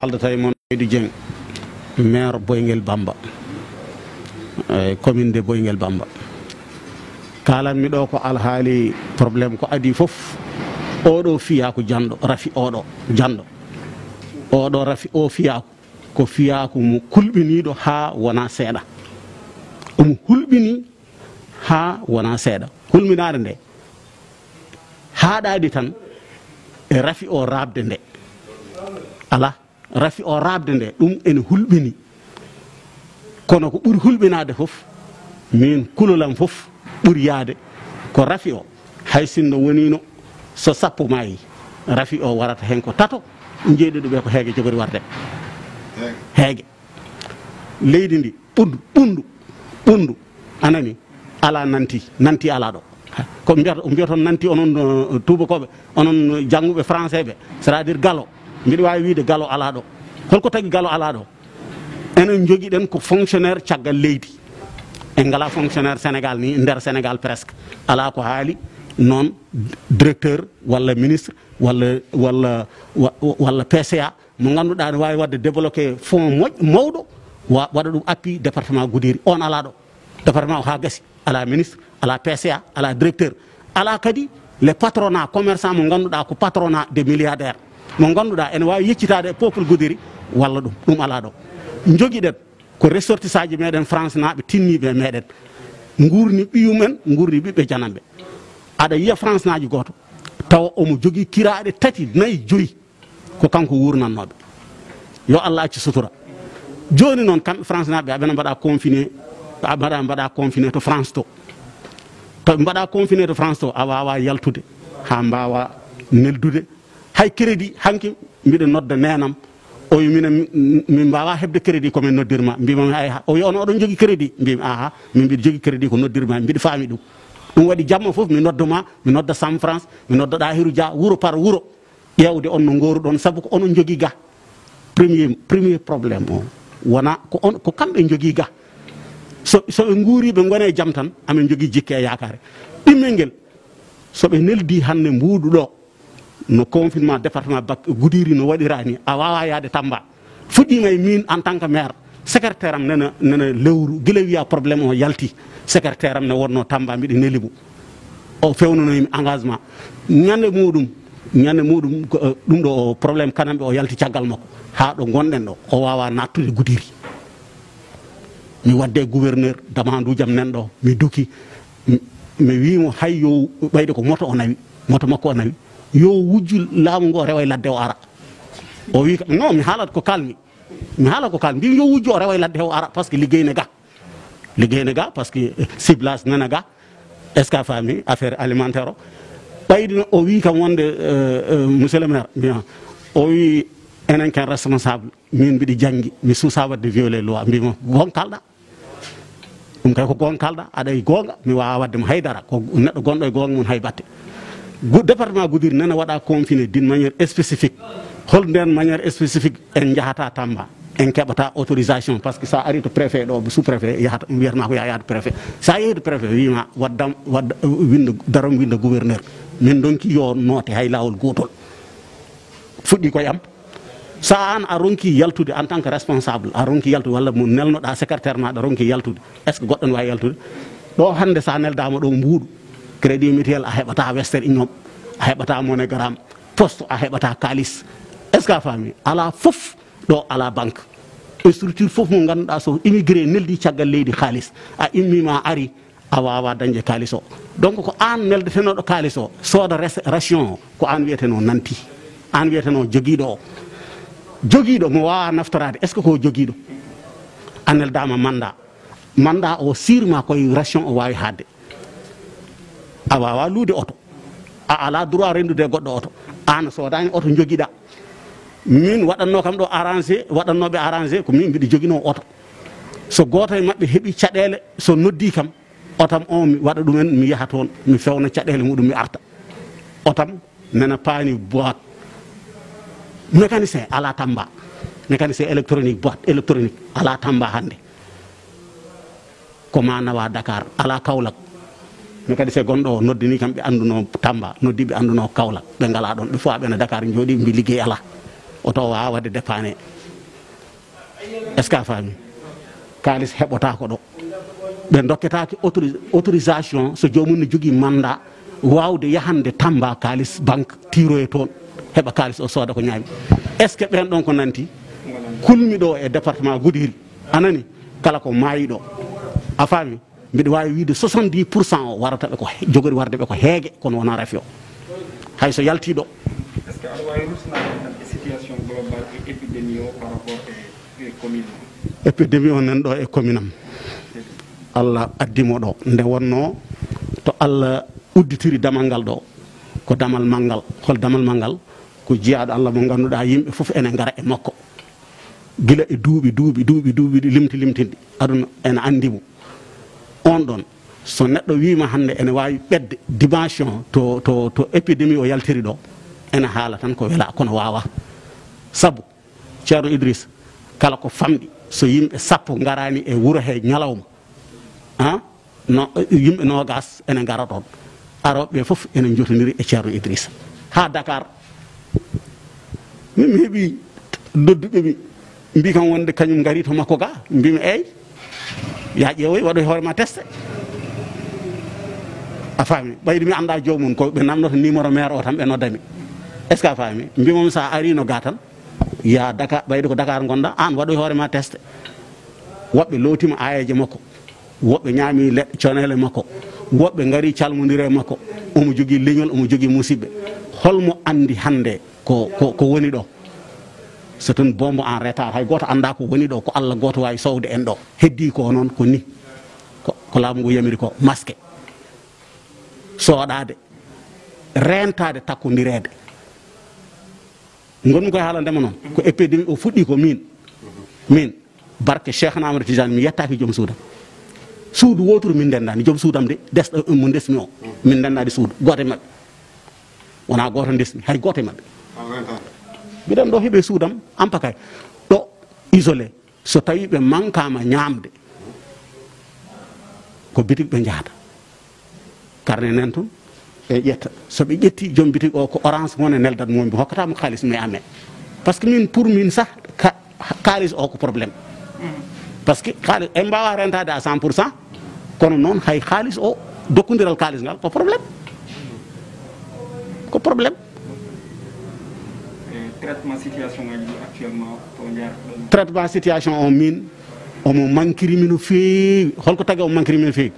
kaldata e mon Seydou Dieng maire Boyngel Bamba commune de Boyngel Bamba kalanmi ɗo ko alhaali probléme ko adi fof oɗo fiyaku janɗo rafi oɗo janɗo oɗo rafi o fiyaku ko fiyaku mo kulɓiniɗo ha wona seeɗa omo hulɓini ha wona seeɗa hulminade nde haɗaɗi tan e rafi o rabde nde ala rafi o rabde nde ɗum ene hulɓini kono ko ɓuuri hulɓinade fof min kulolam fof ɓuuri yaade ko rafi o hay sinno wonino so sappo mayi rafi o warata hen ko tato jeeɗiɗo ɓe ko heege jogori warde heege leydi ndi ɓundu anani ala nanti ala ɗo ko mbiyaton nanti onon tubakoɓe onon jangguɓe français ɓe c'est à dire galo mbiɗa wawi wiide galo ala ɗo holko tagui galo ala ɗo enen joguiɗen ko fonctionnaire caggal leydi en ngala fonctionnaire Sénégal ni nder Sénégal presque ala ko haali noon directeur walla ministre walla PCA mo ganduɗa ne wawi wadde débloqué fonds mawɗo waɗa ɗum appui département Goudiri on ala ɗo département o ha gasi ala ministre ala PCA ala directeur ala kadi les patronat commerçant mo ganduɗa ko patronat des milliardaires mo ganduɗa ene wawi yeccitade e peuple Goudiri walla ɗum ala ɗo joguiɗen ko ressortissant ji meɗen France naɓe tinniɓe meɗen gurni ɓiyumen gurni ɓiɓɓe janamɓe aɗa yiya France naji goto tawa omo jogui kiraɗe tati nayyi joyyi ko kanko wurnannoɓe yo Allah acci sutura joni noon kamɓe France naɓe aɓena mbaɗa confiné to France to mbaɗa confiné to France to a wawa yaltude ha mbawa neldude hay crédit hanki mbiɗa nodda nenam o wi min mbawa hebde crédit komin noddirma mbimami ay o wi on oɗon jogui crédit mbimi aha min mbiɗa jogui crédit ko noddirma mbiɗa faami ɗum waɗi jamma foof mi nodduma mi nodda Sam France mi nodda Ɗahiru Dia wuuro par wuuro ƴewde on no goruɗon saabu ko onon jogui ga premier probléme o wona ko kamɓe jogui ga so ɓe guuri ɓe gone jaam tan amin jogui jikke e yakare ɗimmel ngel soɓe neldi hande mbuuɗu ɗo no confinement département Goudiri no waɗirani a wawa yaade Tamba fuɗɗima e min en tant que maire secrétaire am nana lewru guila wiya probléme o yalti secrétaire am ne wonno Tamba mbiɗa nelimo o fewnunoyimi engagement ñande muɗum ɗum ɗo probléme kanamɓe o yalti caggal makko ha ɗo gonɗen ɗo o wawa nattude Goudiri mi wadde gouverneur damandujam nen ɗo mi duki mi wimo hay yo ɓayde ko moto o nawi moto makko o nawi yo wujju laamu ngo rewa e ladde o ara o wi non mi haalat ko kalmi mbimi yo wujju o rewa e ladde o ara par ce que liggey ne ga par ce que ciblage nana ga est ce que a faami affaire alimentaire o ɓaydino o wi kam wonde monsieur le maire mbiya o wi enen ken responsable min mbiɗi janggi mi suusa wadde violé loi mbima gon kalɗa ɗum kay ko gon kalɗa aɗa e gonga mi wawa wadde mo haydara ko neɗɗo gonɗo e gonga mum hay batte département Goudiri nana waɗa confiné d'une manière spécifique hol nden manière spécifique en jahata Tamba en keɓata autorisation par ce que sa ari to préfet ɗo sous préfet yahata wiyatma ko yaade préfet sa yehi to préfet wima wadda darom winda gouverneur min donki yo noote hay lawol gotol fuɗɗi ko yam sa an a ronki yaltude en tant que responsable a ronki yaltude walla mo nelnoɗa secrétaire maɗa ronki yaltude est ce que goɗɗo ne wawi yaltude ɗo hande sa neldama ɗo mbuuɗu crédit mutuel a heɓata Western Union a heɓata MoneyGram poste a heɓata kalis est ce que a faami ala fof ɗo ala banque structure fof mo ganduɗa so immigré neldi caggal leydi kalis a immima ari a wawa dañde kalis o donc ko an neldetenoɗo kalis o sooda ration o ko an wiyeteno nanti an wiyeteno joguiɗo mo wawa naftorade est ce que ko joguiɗo a neldama mandat o sirma koye ration o wawi hadde a wawa luude oto a ala droit rendude goɗɗo oto an sodani oto joguiɗa min waɗanno kam ɗo waɗannoɓe arrangé ko min mbiɗa joguino oto so goto e mabɓe heeɓi caɗele so noddi kam otam on mi waɗa ɗumen mi yaha toon mi fewna caɗele muɗum mi arta otam nana paani boîte mécanicien ala Tamba mécanicien électronique boîte électronique ala Tamba hande ko ma nawa Dakar ala Kaolack mécanicien gonɗo o noddini kam ɓe anduno Tamba noddi ɓe anduno Kaolack ɓe ngala ɗon ɓe fo ɓena Dakar jooɗi mbi liggey ala oto wawa wadde dépanné est ce que a faami kalis heɓotako ɗo ɓe dokketaki autorisation so jomum ne jogui mandat wawde yahande Tamba kalis banque tiroye toon heɓa kalis o sooda ko ñaami est ce que ɓen ɗon ko nanti kulmi ɗo e département Goudiri anani kala ko mayiɗo a faami mbiɗa wawi wiide 70% o warata ɓe ko jogori warde ɓe ko heegue kono wona rafi o hay so yaltiɗo est ce que aɗa wawi rusnade tan e situation globale e épidémie o par rapport e commune o épidémie o nan ɗo e commune am Allah addimo ɗo nde wonno to Allah udditiri damal ngal ɗo ko damal mangal hol damal mangal ko jiyaɗo Allah mo ganduɗa yimɓe foof ene gara e makko gila e duuɓi limtindi aduna ene andimo on ɗon so neɗɗo wima hande ene wawi ɓedde dimension to épidémie o yaltiri ɗo ene haala tan ko wela kono wawa saabu ceerno Idriss kala ko famɗi so yimɓe sappo garani e wuuro he ñalawma no yimɓe nogas ene gara toon aroɓe foof ene jotodiri e ceerno Idrissa ha Dakar min mi heeɓi dodduɓemi mbi kam wonde kañum gari to makko ga mbimi eyyi ya ƴeewoy waɗoy hoorema testé a faami ɓayde mi anda jomum ko ɓe namdoto numéro maire o tan ɓe noddami est ce que a faami mbimom sa ari no ga tan ya Dakar ɓayde ko Dakar gonɗa an waɗoy hoorema testé woɓɓe lootima ayeje makko woɓɓe ñaami leɗɗe conele makko woɓɓe gari calmodire makko omo jogui leñol omo jogui musidɓe holmo andi hande ko woni ɗo so toon bombo en retard hay goto anda ko woni ɗo ko Allah goto wawi sowde en ɗo heddi ko noon ko ni ko laamu ngu yamiri ko masque soɗade rentade takkodirede gonmi koye haalandema noon ko épidémie o fuɗɗi ko min barke Cheikh Amadou Tidiane mi yettaki joom suudam suudu woturu min ndendani joom suudam de desɗo mo desmi o min ndendade suudu goto e mabɓe wona goto desmi hay goto e mabɓe mbiɗen ɗo heeɓe suudam ampa kay ɗo isolé so tawi ɓe mankama ñamde ko bitig ɓe jahata carnet nen toon e ƴetta soɓe ƴetti joom bitig o ko orange wone neldat momi ɓe hokkatamo kalis mais amen par ce que min pour min sah kalis o ko probléme par ce que kalis en mbawa rentade à 100% kono noon hay kalis o dokkodiral kalis ngal ko probléme traitement situation ngaji actuellement to jaar traitement situation o min omo manquiri mi no feewi holko tagi omo manquiri mi no feewi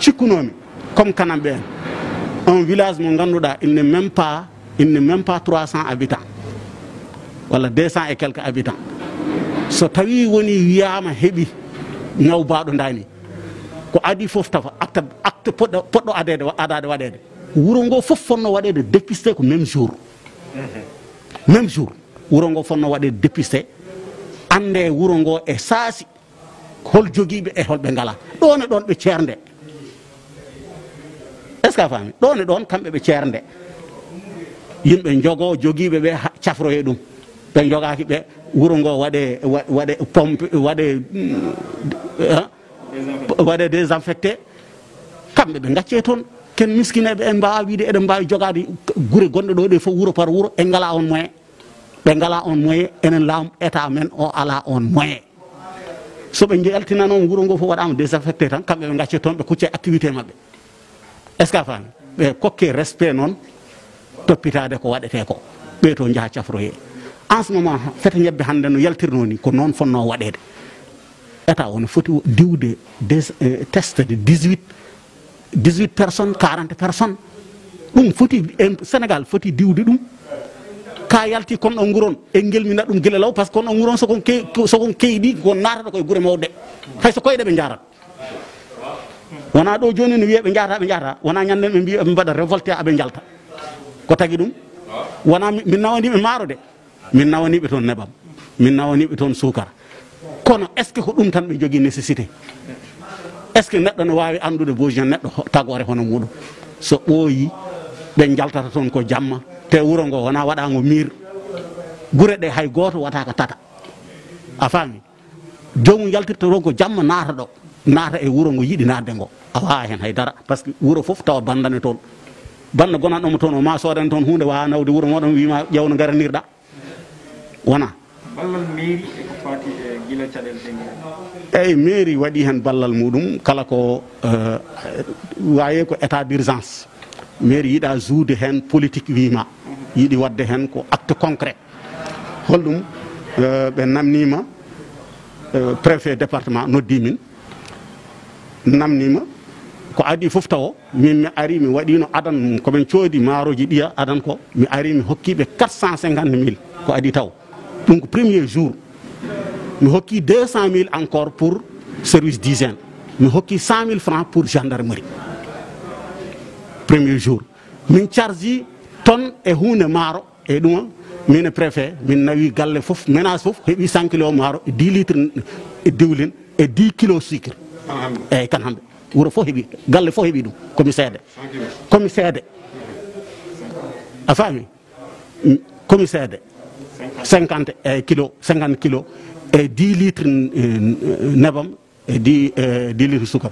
cikkunomi comme kanam ɓen un village mo ganduɗa il n'est même pas 300 habitants walla 200 et quelques habitants so tawi woni wiyama heeɓi ñawbaɗo dani ko adi foof tawa acte poɗɗo adade waɗede wuuro ngo foof fonno waɗede dépisté ko même jour wuuro ngo fonno waɗede dépisté ande wuuro ngo e saasi hol joguiɓe e holɓe ngala ɗon e ɗon ɓe ceernde est ce que a faami ɗon e ɗon kamɓe ɓe ceernde yimɓe jogo joguiɓe ɓe cafroye ɗum ɓe jogaki ɓe wuuro ngo waɗe pompe waɗe désinfecté kamɓe ɓe gacce toon ken miskineɓe en mbawa wiide eɗen mbawi jogade guure gonɗe ɗo ɗe fof wuuro par wuuro e ngala on moyen ɓe ngala on moyen enen laamu état men o ala on moyen soɓe jaltina noon wuuro ngo fof waɗama désinfecté tan kamɓe ɓe gacce toon ɓe kucce activité mabɓe est ce que a faami ɓe kokke respect noon toppitade ko waɗete ko ɓe to jaaha cafroye en ce moment fete ñebbe hande no yaltirno ni ko noon fonno waɗede état ono foti diwde test de 18 personnes 40 personnes ɗum foti Sénégal foti diwde ɗum ka yalti kon ɗo nguron e gelmina ɗum guila law par ce que kon ɗo nguron sokon keyɗi ko natata koye guure mawɗe hayso koyɗe ɓe jarata wona ɗo joni no wiye ɓe jahata wona ñanden ɓe mbiya ɓe mbaɗa révolté aɓe jalta ko tagui ɗum wona min nawaniɓe maaro de min nawaniɓe toon neɓam min nawaniɓe toon sukara kono est ce que ko ɗum tan ɓe jogui nécessité est ce que neɗɗo no wawi andude besoin neɗɗo tagore hono muɗum so ɓooyi ɓe jaltata toon ko jamma te wuuro ngo wona waɗago mir guure ɗe hay goto wataka tata a faami jomum yaltirta toon ko jamma naata ɗo naata e wuuro ngo yiiɗi natde ngo a wawa hen haydara par ce que wuuro foof tawa bandane toon banda gonanɗomo toon o ma sodane toon hunde wawa nawde wuuro moɗon wima ƴewno garanirɗa wona ballal mairie e ko fati e gila caɗele ɗe eyyi mairie waɗi hen ballal muɗum kala ko waye ko état d'urgence mairie yiiɗa joude hen politique wima yiiɗi wadde hen ko acte concret holɗum ɓe namnima préfet département noddi min namnima ko adi fof tawo min mi ari mi waɗino adan komin coodi maaroji ɗiya adan ko mi ari mi hokkiɓe 450 000 ko adi taw ɗum ko premier jour mi hokki 200 000 encore pour service d'hygiène mi hokki 100 000 francs pour gendarmerie premier jour min chargi tonne e hunde maaro e ɗuma min préfet min nawi galle fof ménage fof heeɓi 100 kilo maaro e 10 litres e diwlin e 10 kilo sucre eyyi kan hamɓe wuro fof heeɓi galle fof heeɓi ɗum komi seede a faami komi seede 50 kilo 50 kilo e 10 litres nebam e 10 litres sucre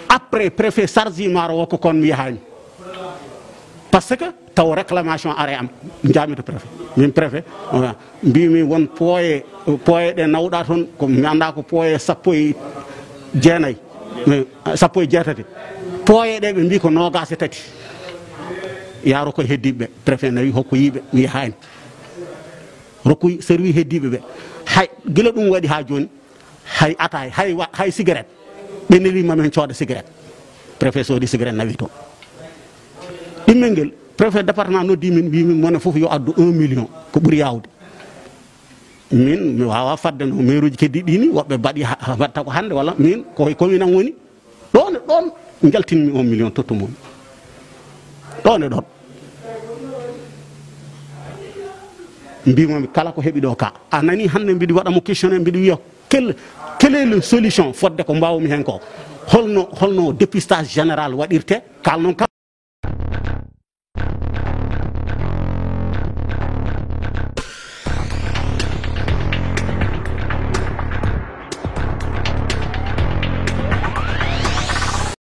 après préfet chargi maaro wokko kon mi yahani par ce que taw réclamation are am jaami to préfet min préfet mbimi won pooye ɗe nawɗa toon ko mi anda ko pooye 19 17 pooye ɗe ɓe mbi ko 23 yaaro koye heddiɓeɓe préfet nawi hokko yiɓe mi yahani rokku service heddiɓe ɓe hay gila ɗum waɗi ha joni hay atay hay cigarette ɓe nelima men cooda cigarette préfet soodi cigarette nawi toon ɗimmel ngel préfet département noddi min wimin mone fof yo addu 1 million ko ɓuuri yawde min mi wawa fadde no maire uji keddi ɗini woɓɓe mbaɗi watta ko hande walla min koye commune am woni ɗon jaltinmi 1 million tottumon ɗon e ɗon mbimomi kala ko heeɓi ɗo ka a nani hande mbiɗi waɗamo questionné mbiɗi wiya quelle est le solution fodde ko mbawmi hen ko holno dépistage général waɗirte kalnon